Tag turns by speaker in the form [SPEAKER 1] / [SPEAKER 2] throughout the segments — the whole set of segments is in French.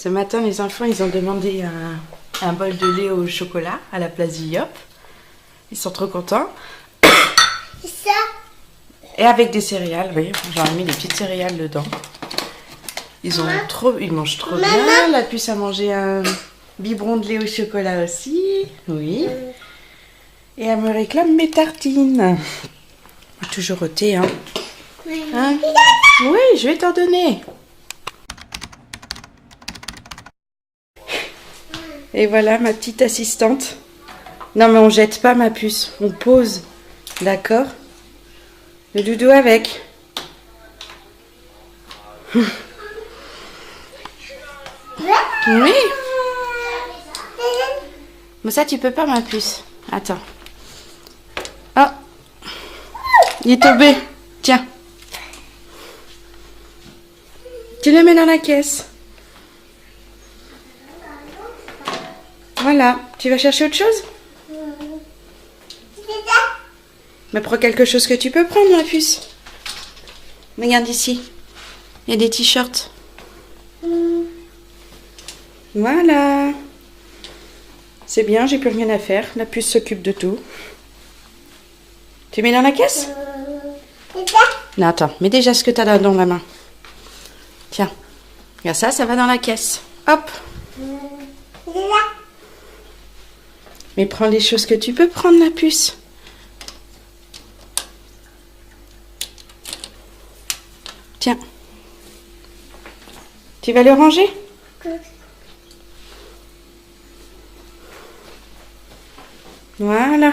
[SPEAKER 1] Ce matin, les enfants, ils ont demandé un bol de lait au chocolat à la place du Yop. Ils sont trop contents.
[SPEAKER 2] C'est ça.
[SPEAKER 1] Et avec des céréales, oui. J'en ai mis des petites céréales dedans. Ils mangent trop bien. La puce a mangé un biberon de lait au chocolat aussi. Oui. Et elle me réclame mes tartines. Toujours au thé, hein. Hein? Oui, je vais t'en donner. Et voilà ma petite assistante. Non mais on jette pas ma puce, on pose. D'accord? Le doudou avec. Oui. Mais ça tu peux pas ma puce. Attends. Oh. Il est tombé. Tiens. Tu le mets dans la caisse. Voilà. Tu vas chercher autre chose? Mais prends quelque chose que tu peux prendre, ma puce. Regarde ici. Il y a des t-shirts. Voilà. C'est bien, j'ai plus rien à faire. La puce s'occupe de tout. Tu mets dans la caisse? Non, attends. Mets déjà ce que tu as dans la main. Tiens. Regarde ça, ça va dans la caisse. Hop. Mais prends les choses que tu peux prendre, la puce. Tiens. Tu vas le ranger? Voilà.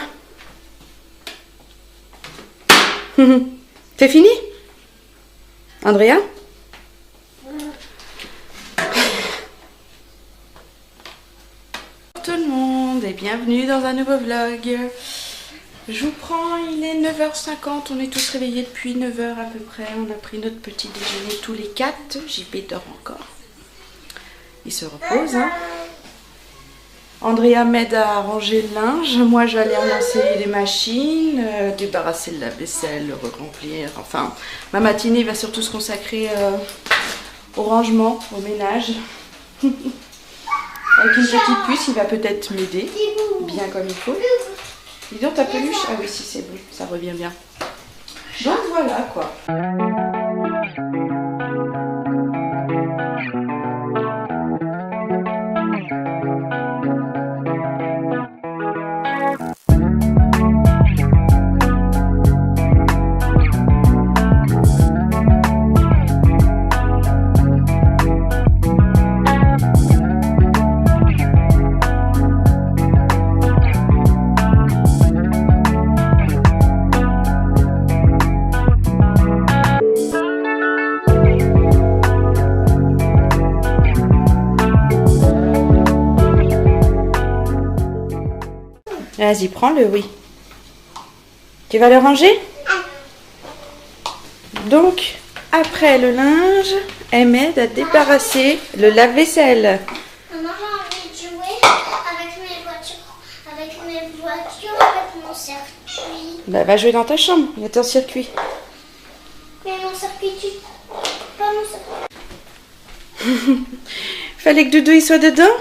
[SPEAKER 1] C'est fini? Andrea? Bonjour tout le monde et bienvenue dans un nouveau vlog. Je vous prends, il est 9h50, on est tous réveillés depuis 9h à peu près. On a pris notre petit déjeuner tous les 4. JP dort encore. Il se repose. Hein. Andrea m'aide à ranger le linge. Moi, je vais aller relancer les machines, débarrasser le lave-vaisselle, le remplir. Enfin, ma matinée va surtout se consacrer au rangement, au ménage. Avec une petite puce, il va peut-être m'aider, bien comme il faut. Dis donc ta peluche. Ah oui, si c'est bon, ça revient bien. Donc voilà quoi. Vas-y, prends-le, oui. Tu vas le ranger? Donc, après le linge, elle m'aide à débarrasser le lave-vaisselle.
[SPEAKER 2] Maman, j'ai envie de jouer avec mes voitures, avec mon circuit.
[SPEAKER 1] Bah, va jouer dans ta chambre, il y a ton circuit.
[SPEAKER 2] Mais mon circuit, pas mon circuit.
[SPEAKER 1] Fallait que Doudou il soit dedans?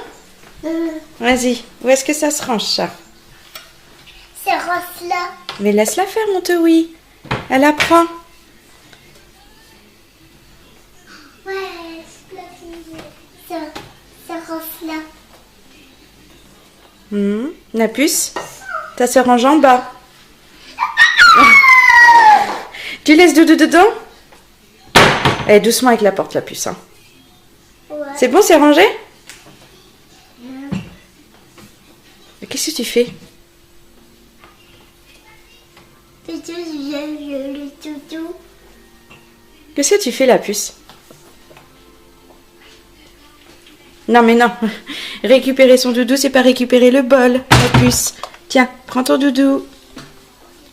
[SPEAKER 1] Vas-y, où est-ce que ça se range ça?
[SPEAKER 2] C'est rose là.
[SPEAKER 1] Mais laisse-la faire, mon oui. Elle apprend.
[SPEAKER 2] Ouais, c'est rose là.
[SPEAKER 1] La puce, ta se range en bas. Tu laisses Doudou dedans? Eh, doucement avec la porte, la puce. Hein.
[SPEAKER 2] Ouais.
[SPEAKER 1] C'est bon, c'est rangé? Mais qu'est-ce que tu fais?
[SPEAKER 2] Le toutou.
[SPEAKER 1] Qu'est-ce que tu fais, la puce? Non, mais non. Récupérer son doudou, c'est pas récupérer le bol, la puce. Tiens, prends ton doudou.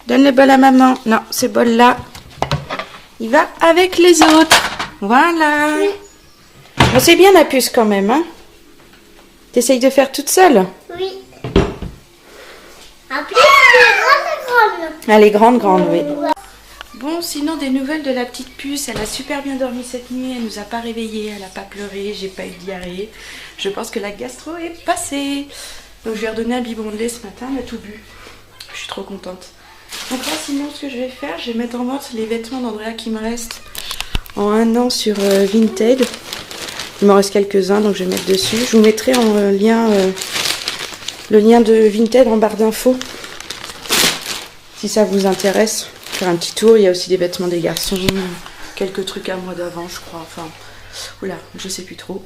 [SPEAKER 1] Donne le bol à maman. Non, ce bol-là, il va avec les autres. Voilà.
[SPEAKER 2] Oui.
[SPEAKER 1] Bon, c'est bien, la puce, quand même. Hein. T'essayes de faire toute seule?
[SPEAKER 2] Oui. En plus, elle est grande, grande.
[SPEAKER 1] Elle est grande, oui. Bon, sinon des nouvelles de la petite puce. Elle a super bien dormi cette nuit. Elle nous a pas réveillés. Elle a pas pleuré. J'ai pas eu de diarrhée. Je pense que la gastro est passée. Donc je lui ai redonné un biberon de lait ce matin. Elle a tout bu. Je suis trop contente. Donc là, sinon, ce que je vais faire, je vais mettre en vente les vêtements d'Andrea qui me restent en 1 an sur Vinted. Il m'en reste quelques-uns, donc je vais mettre dessus. Je vous mettrai en lien le lien de Vinted en barre d'infos. Si ça vous intéresse, faire un petit tour. Il y a aussi des vêtements des garçons, quelques trucs à moi d'avant, je crois. Enfin, oula, je sais plus trop.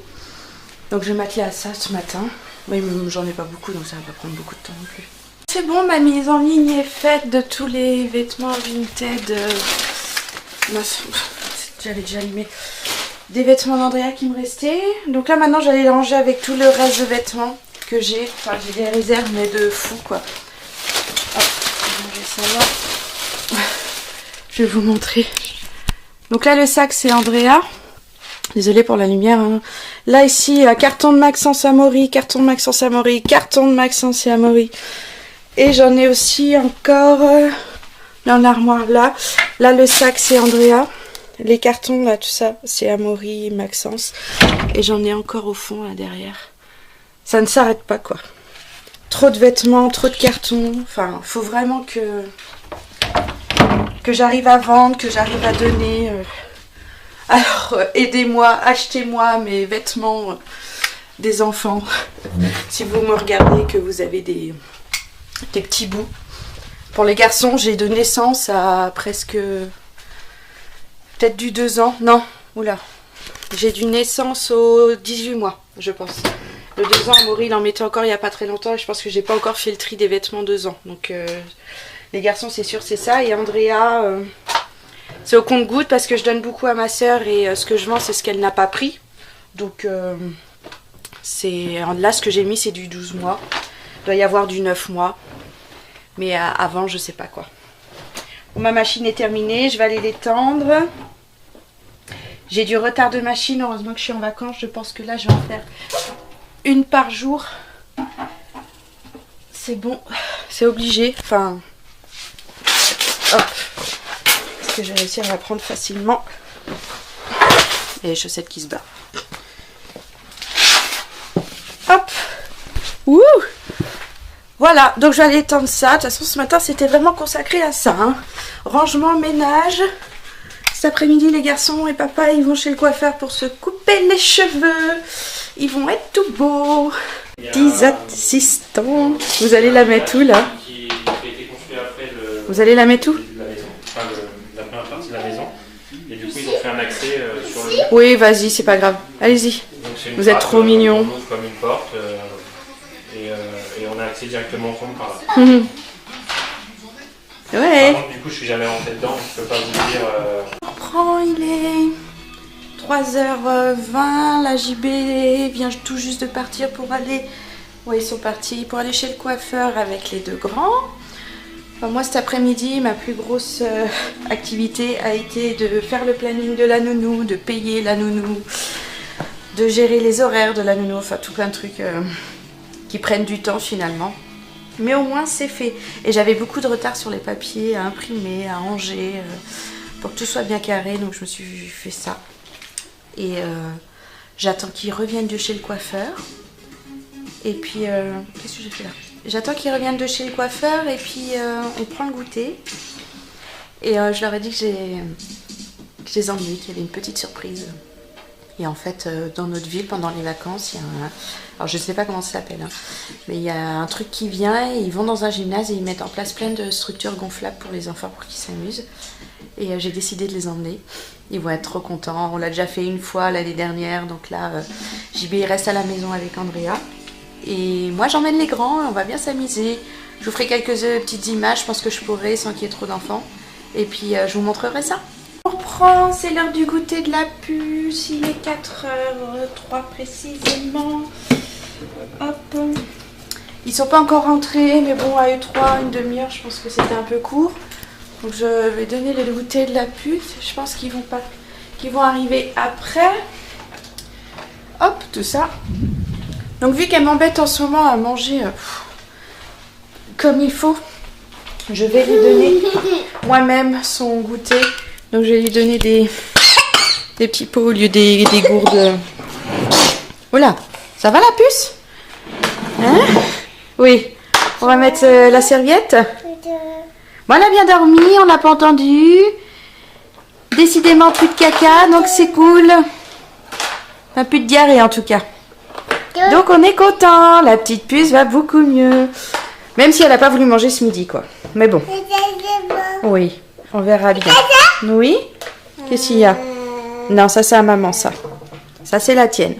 [SPEAKER 1] Donc je vais m'atteler à ça ce matin. Oui, mais j'en ai pas beaucoup, donc ça va pas prendre beaucoup de temps non plus. C'est bon, ma mise en ligne est faite de tous les vêtements Vinted. J'avais déjà allumé. Des vêtements d'Andrea qui me restaient. Donc là maintenant j'allais les ranger avec tout le reste de vêtements que j'ai. Enfin j'ai des réserves mais de fou quoi. Hop, je vais ranger ça là. Je vais vous montrer. Donc là le sac c'est Andrea. Désolée pour la lumière. Hein. Là ici carton de Maxence Amaury, carton de Maxence Amaury, carton de Maxence et Amaury. Et j'en ai aussi encore dans l'armoire là. Là le sac c'est Andrea. Les cartons là, tout ça, c'est Amaury, Maxence. Et j'en ai encore au fond là derrière. Ça ne s'arrête pas quoi. Trop de vêtements, trop de cartons. Enfin, faut vraiment que j'arrive à vendre, que j'arrive à donner. Alors, aidez-moi, achetez-moi mes vêtements des enfants. Si vous me regardez, que vous avez des petits bouts. Pour les garçons, j'ai de naissance à presque... Peut-être du 2 ans. Non, oula. J'ai du naissance aux 18 mois, je pense. Le 2 ans, Amaury, il en mettait encore il n'y a pas très longtemps. Et je pense que j'ai pas encore fait le tri des vêtements 2 ans. Donc, les garçons, c'est sûr, c'est ça. Et Andrea, c'est au compte-gouttes parce que je donne beaucoup à ma soeur. Et ce que je vends, c'est ce qu'elle n'a pas pris. Donc, là, ce que j'ai mis, c'est du 12 mois. Il doit y avoir du 9 mois. Mais avant, je sais pas quoi. Bon, ma machine est terminée. Je vais aller l'étendre. J'ai du retard de machine, heureusement que je suis en vacances. Je pense que là, je vais en faire une par jour. C'est bon, c'est obligé. Enfin, hop. Est-ce que je vais réussir à la prendre facilement? Et les chaussettes qui se barrent. Hop. Ouh. Voilà, donc je vais aller étendre ça. De toute façon, ce matin, c'était vraiment consacré à ça. Hein. Rangement, ménage. Cet après-midi, les garçons et papa, ils vont chez le coiffeur pour se couper les cheveux. Ils vont être tout beaux. 10 assistants. Vous allez la mettre où, là? Vous allez la mettre où?
[SPEAKER 3] La première partie de la maison. Et du coup, ils ont fait un accès sur le...
[SPEAKER 1] Oui, vas-y, c'est pas grave. Allez-y. Vous êtes trop mignons.
[SPEAKER 3] On ouvre comme une porte et on a accès directement au fond par là.
[SPEAKER 1] Ouais.
[SPEAKER 3] Par contre, du coup, je suis jamais rentré dedans. Je peux pas vous dire...
[SPEAKER 1] Il est 3h20. La JB vient tout juste de partir pour aller... Ouais, ils sont partis pour aller chez le coiffeur avec les 2 grands. Enfin, moi, cet après-midi, ma plus grosse activité a été de faire le planning de la nounou, de payer la nounou, de gérer les horaires de la nounou, enfin tout plein de trucs qui prennent du temps finalement. Mais au moins, c'est fait. Et j'avais beaucoup de retard sur les papiers à imprimer, à ranger, pour que tout soit bien carré. Donc, je me suis fait ça. Et j'attends qu'ils reviennent de chez le coiffeur. Et puis, qu'est-ce que j'ai fait là? J'attends qu'ils reviennent de chez le coiffeur et puis on prend le goûter. Et je leur ai dit que je les emmenais, qu'il y avait une petite surprise. Et en fait, dans notre ville, pendant les vacances, il y a un... Alors je ne sais pas comment ça s'appelle, hein, mais il y a un truc qui vient et ils vont dans un gymnase et ils mettent en place plein de structures gonflables pour les enfants pour qu'ils s'amusent. Et j'ai décidé de les emmener. Ils vont être trop contents. On l'a déjà fait une fois l'année dernière, donc là, JB reste à la maison avec Andrea. Et moi j'emmène les grands, on va bien s'amuser. Je vous ferai quelques petites images, je pense que je pourrai sans qu'il y ait trop d'enfants. Et puis je vous montrerai ça. On reprend, c'est l'heure du goûter de la puce, il est 4h03 précisément. Hop. Ils sont pas encore rentrés, mais bon à eux 3, une demi-heure, je pense que c'était un peu court. Donc je vais donner le goûter de la puce, je pense qu'ils vont arriver après. Hop, tout ça. Donc vu qu'elle m'embête en ce moment à manger comme il faut, je vais lui donner moi-même son goûter. Donc je vais lui donner des petits pots au lieu des gourdes. Voilà, ça va la puce? Hein? Oui. On va mettre la serviette. Bon, elle a bien dormi, on l'a pas entendu. Décidément plus de caca, donc c'est cool. Enfin, plus de diarrhée en tout cas. Donc on est content, la petite puce va beaucoup mieux. Même si elle n'a pas voulu manger ce midi, quoi. Mais bon. Oui, on verra bien. Oui? Qu'est-ce qu'il y a? Non, ça c'est à maman, ça. Ça c'est la tienne.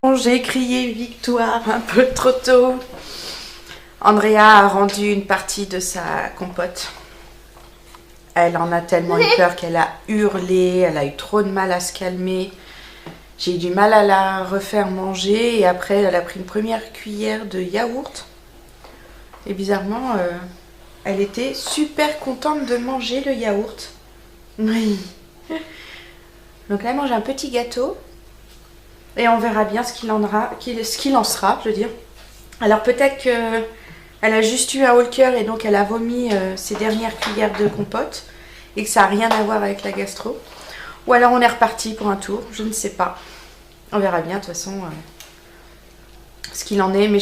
[SPEAKER 1] Bon, j'ai crié victoire un peu trop tôt. Andrea a rendu une partie de sa compote. Elle en a tellement eu peur qu'elle a hurlé, elle a eu trop de mal à se calmer. J'ai eu du mal à la refaire manger et après elle a pris une première cuillère de yaourt. Et bizarrement, elle était super contente de manger le yaourt. Oui. Donc là, elle mange un petit gâteau et on verra bien ce qu'il en sera, je veux dire. Alors peut-être que elle a juste eu un haut le cœur et donc elle a vomi ses dernières cuillères de compote et que ça n'a rien à voir avec la gastro. Ou alors on est reparti pour un tour, je ne sais pas. On verra bien de toute façon ce qu'il en est. Mais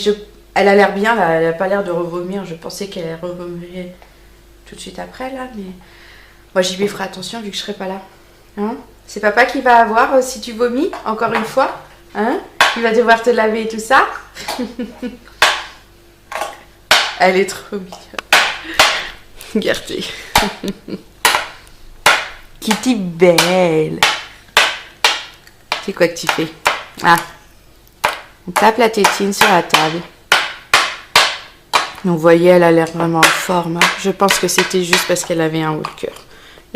[SPEAKER 1] elle a l'air bien, là, elle n'a pas l'air de revomir. Je pensais qu'elle revomirait tout de suite après là. Mais moi j'y lui ferai attention vu que je ne serai pas là. Hein? C'est papa qui va avoir si tu vomis, encore une fois. Hein? Il va devoir te laver et tout ça. Elle est trop mignonne. Regardez. Kitty belle. C'est quoi que tu fais? Ah. On tape la tétine sur la table. Donc vous voyez, elle a l'air vraiment en forme. Hein. Je pense que c'était juste parce qu'elle avait un haut de cœur.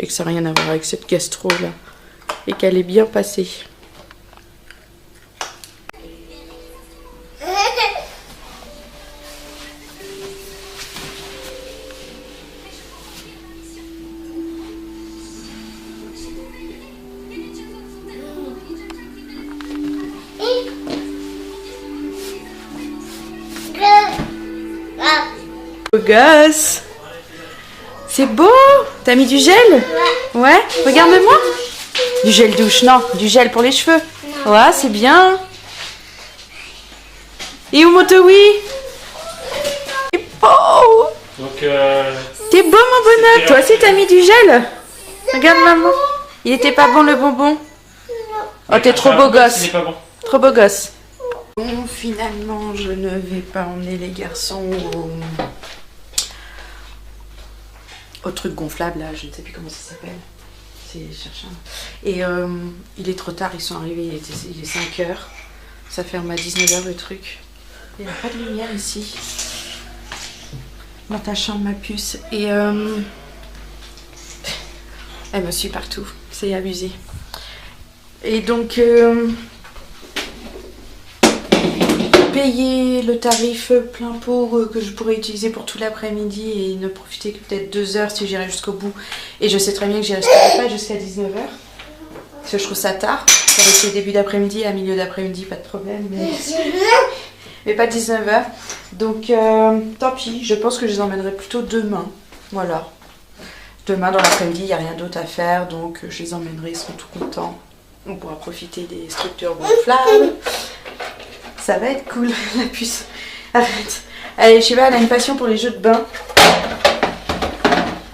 [SPEAKER 1] Et que ça n'a rien à voir avec cette gastro là. Et qu'elle est bien passée. Beau gosse. C'est beau. T'as mis du gel? Ouais. Regarde-moi. Du gel douche, non. Du gel pour les cheveux. Ouais, c'est bien. Et où mon Towi? T'es beau.
[SPEAKER 3] Donc,
[SPEAKER 1] t'es beau mon bonheur. Toi aussi t'as mis du gel? Regarde maman. Il était pas bon le bonbon? Oh, t'es trop beau gosse. Trop beau gosse. Bon, finalement, je ne vais pas emmener les garçons au truc gonflable, là, je ne sais plus comment ça s'appelle. C'est chercher. Et il est trop tard, ils sont arrivés, il est 5 h. Ça ferme à 19 h le truc. Il n'y a pas de lumière ici. Dans ta chambre, ma puce. Et elle me suit partout, c'est abusé. Et donc... payer le tarif plein pot que je pourrais utiliser pour tout l'après-midi et ne profiter que peut-être 2 heures si j'irai jusqu'au bout. Et je sais très bien que j'y resterai pas jusqu'à 19 h. Parce que je trouve ça tard. Ça va être le début d'après-midi, à milieu d'après-midi, pas de problème. Mais pas 19 h. Donc tant pis, je pense que je les emmènerai plutôt demain. Voilà. Demain dans l'après-midi, il n'y a rien d'autre à faire. Donc je les emmènerai, ils seront tout contents. On pourra profiter des structures gonflables. Ça va être cool, la puce. Arrête. Allez, je sais pas, elle a une passion pour les jeux de bain.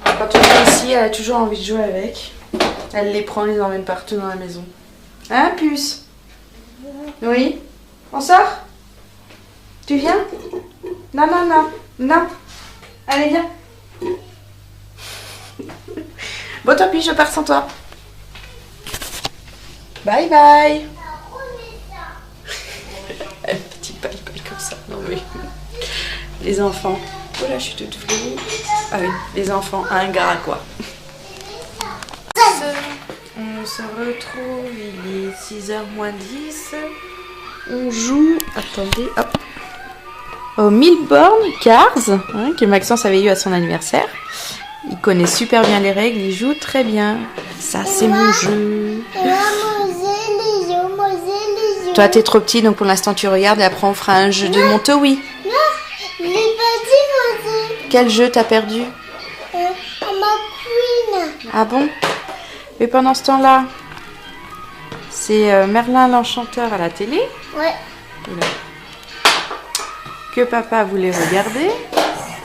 [SPEAKER 1] Quand on est ici, elle a toujours envie de jouer avec. Elle les prend, les emmène partout dans la maison. Hein, puce? Oui? On sort? Tu viens? Non, non, non. Non. Allez, viens. Bon, tant pis, je pars sans toi. Bye bye. Un petit bye-bye comme ça. Non mais... Les enfants... Oh là, je suis toute flouée. Ah oui, les enfants ingrats quoi. On se retrouve, il est 6 h moins 10. On joue... Attendez, hop. Au Milborn Cars, hein, que Maxence avait eu à son anniversaire. Il connaît super bien les règles, il joue très bien. Ça, c'est mon jeu. Toi, t'es trop petit, donc pour l'instant, tu regardes et après, on fera un jeu de Montowi.
[SPEAKER 2] Non, les petits.
[SPEAKER 1] Quel jeu t'as perdu? Ah bon? Mais pendant ce temps-là, c'est Merlin l'Enchanteur à la télé.
[SPEAKER 2] Ouais.
[SPEAKER 1] Que papa voulait regarder,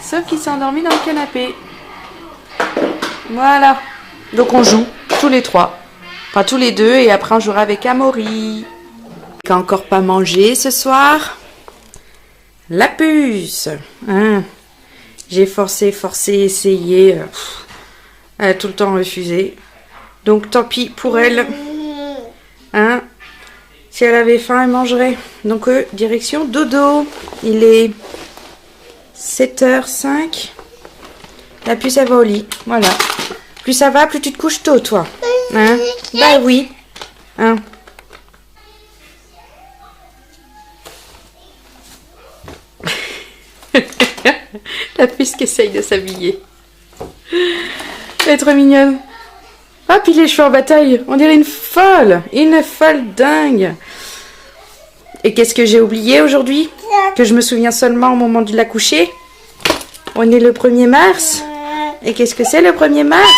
[SPEAKER 1] sauf qu'il s'est endormi dans le canapé. Voilà. Donc on joue, tous les trois. Enfin, tous les deux, et après on jouera avec Amaury. Qui a encore pas mangé ce soir. La puce. Hein. J'ai forcé, essayé. Elle a tout le temps refusé. Donc tant pis pour elle. Hein. Si elle avait faim, elle mangerait. Donc direction dodo. Il est 7h05. La puce, elle va au lit. Voilà. Plus ça va, plus tu te couches tôt, toi. Hein? Bah oui. Hein? La puce qui essaye de s'habiller. Elle est trop mignonne. Ah, puis les cheveux en bataille. On dirait une folle. Une folle dingue. Et qu'est-ce que j'ai oublié aujourd'hui? Que je me souviens seulement au moment de la coucher. On est le 1er mars. Et qu'est-ce que c'est le 1er mars?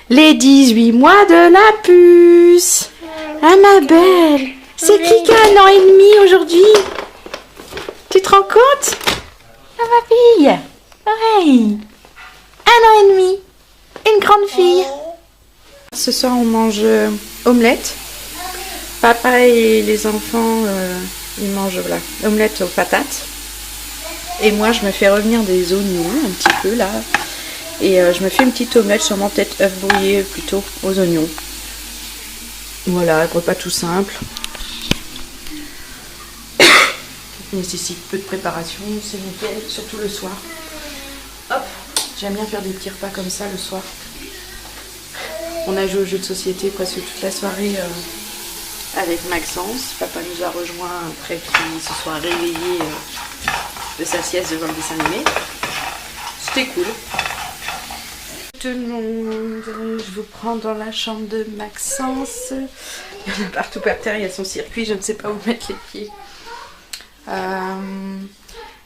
[SPEAKER 1] Les 18 mois de la puce. Ah ma belle. C'est qui a 1 an et demi aujourd'hui? Tu te rends compte? Ah ma fille. Pareil. 1 an et demi. Une grande fille. Ce soir on mange omelette. Papa et les enfants, ils mangent voilà, omelette aux patates. Et moi, je me fais revenir des oignons un petit peu là. Et je me fais une petite omelette, sûrement peut-être œuf brouillé plutôt aux oignons. Voilà, un repas tout simple. Nécessite peu de préparation, c'est nickel, surtout le soir. Hop, j'aime bien faire des petits repas comme ça le soir. On a joué aux jeux de société presque toute la soirée. Avec Maxence, papa nous a rejoint après qu'il se soit réveillé de sa sieste devant le dessin animé. C'était cool. Tout le monde, je vous prends dans la chambre de Maxence. Il y en a partout par terre, il y a son circuit, je ne sais pas où mettre les pieds.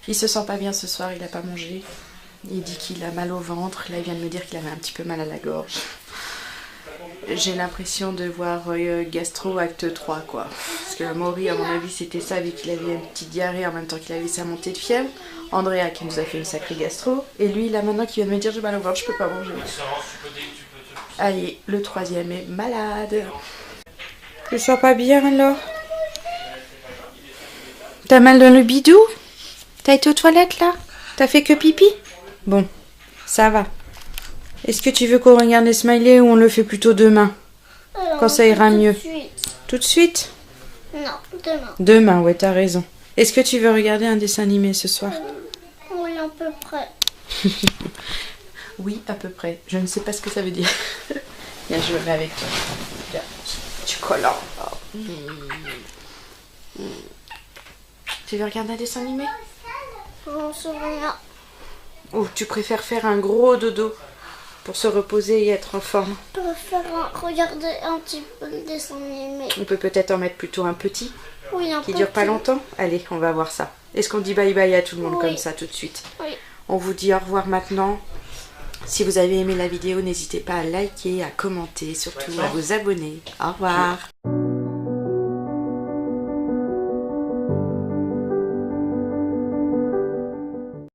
[SPEAKER 1] Il se sent pas bien ce soir, il n'a pas mangé. Il dit qu'il a mal au ventre, là il vient de me dire qu'il avait un petit peu mal à la gorge. J'ai l'impression de voir Gastro acte 3 quoi. Parce que Maury à mon avis c'était ça, vu qu'il avait une petite diarrhée en même temps qu'il avait sa montée de fièvre. Andrea qui nous a fait une sacrée gastro. Et lui là maintenant qui vient de me dire j'ai mal au ventre, je peux pas manger. Allez, le 3e est malade. Tu sens pas bien alors? T'as mal dans le bidou? T'as été aux toilettes là? T'as fait que pipi? Bon, ça va. Est-ce que tu veux qu'on regarde les smileys ou on le fait plutôt demain? Quand ça ira mieux. Tout de suite?
[SPEAKER 2] Non, demain.
[SPEAKER 1] Demain, ouais, t'as raison. Est-ce que tu veux regarder un dessin animé ce soir?
[SPEAKER 2] Oui, à peu près.
[SPEAKER 1] Oui, à peu près. Je ne sais pas ce que ça veut dire. Viens, je me mets avec toi. Viens, tu collant. Oh. Tu veux regarder un dessin animé?
[SPEAKER 2] Non, c'est rien.
[SPEAKER 1] Ou tu préfères faire un gros dodo pour se reposer et être en forme?
[SPEAKER 2] Je préfère regarder un petit peu le dessin animé.
[SPEAKER 1] On peut peut-être en mettre plutôt un petit
[SPEAKER 2] Oui, un
[SPEAKER 1] qui
[SPEAKER 2] petit.
[SPEAKER 1] dure pas longtemps. Allez, on va voir ça. Est-ce qu'on dit bye bye à tout le monde comme ça tout de suite?
[SPEAKER 2] Oui.
[SPEAKER 1] On vous dit au revoir maintenant. Si vous avez aimé la vidéo, n'hésitez pas à liker, à commenter, surtout à vous abonner. Au revoir.